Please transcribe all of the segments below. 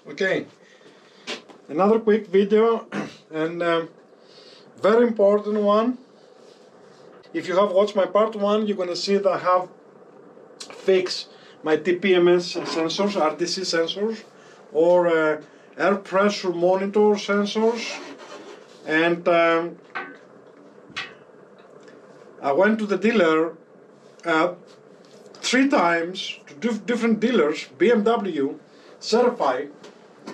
Okay, another quick video and very important one. If you have watched my part 1, you're going to see that I have fixed my TPMS sensors, RTC sensors, or air pressure monitor sensors, and I went to the dealer 3 times to different dealers, BMW, certified,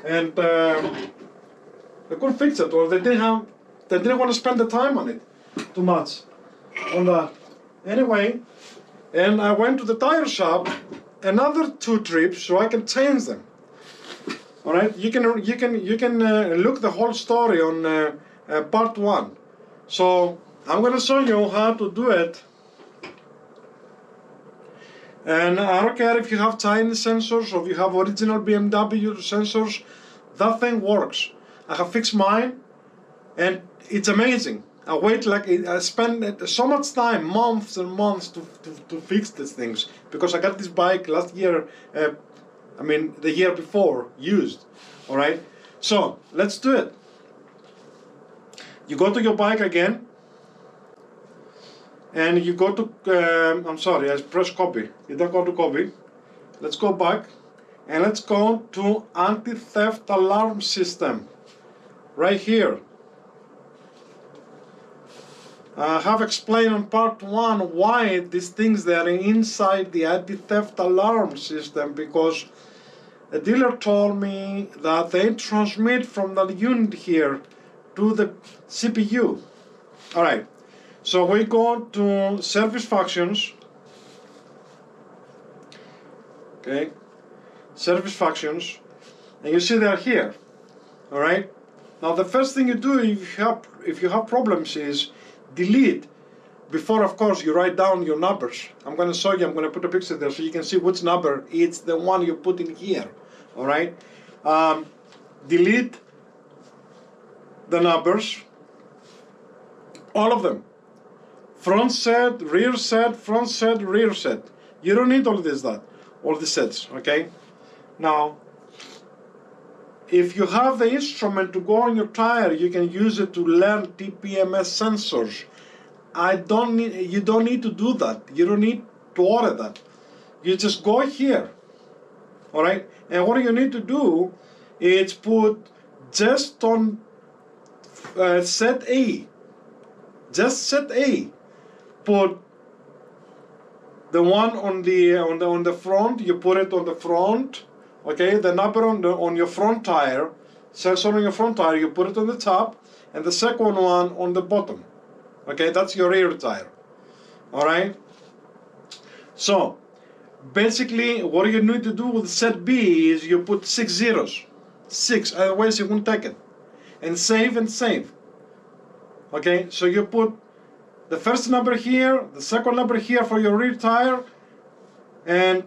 and they couldn't fix it, or they didn't want to spend the time on it too much on that. Anyway, and I went to the tire shop another 2 trips so I can change them. All right, you can look the whole story on part 1. So I'm going to show you how to do it. And I don't care if you have Chinese sensors or if you have original BMW sensors, that thing works. I have fixed mine and it's amazing. I spent so much time, months and months to fix these things, because I got this bike last year, the year before, used. Alright, so let's do it. You go to your bike again, and you go to, I press copy. You don't go to copy. Let's go back, and let's go to anti-theft alarm system, right here. I have explained on part 1 why these things they are inside the anti-theft alarm system, because the dealer told me that they transmit from the unit here to the CPU. Alright, so we go to service functions. Okay, service functions, and you see they are here. Alright, now the first thing you do if you have problems is delete. Before, of course, you write down your numbers. I'm going to show you, I'm going to put a picture there so you can see which number it's the one you put in here. Alright, delete the numbers, all of them. Front set, rear set, front set, rear set. You don't need all the sets, okay? Now, if you have the instrument to go on your tire, you can use it to learn TPMS sensors. You don't need to do that. You don't need to order that. You just go here, all right? And what you need to do is put just on set A, just set A. Put the one on the front. You put it on the front. Okay, the number on your front tire, sensor on your front tire, you put it on the top, and the second one on the bottom. Okay, that's your rear tire. Alright? So, basically, what you need to do with set B is you put 6 zeros. 6, otherwise you won't take it. And save and save. Okay, so you put the first number here, the second number here for your rear tire, and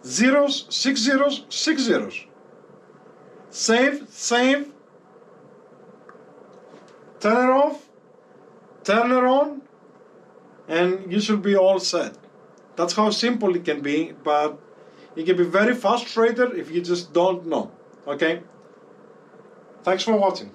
0s, 6 zeros, 6 zeros. Save, save, turn it off, turn it on, and you should be all set. That's how simple it can be, but it can be very frustrated if you just don't know. Okay? Thanks for watching.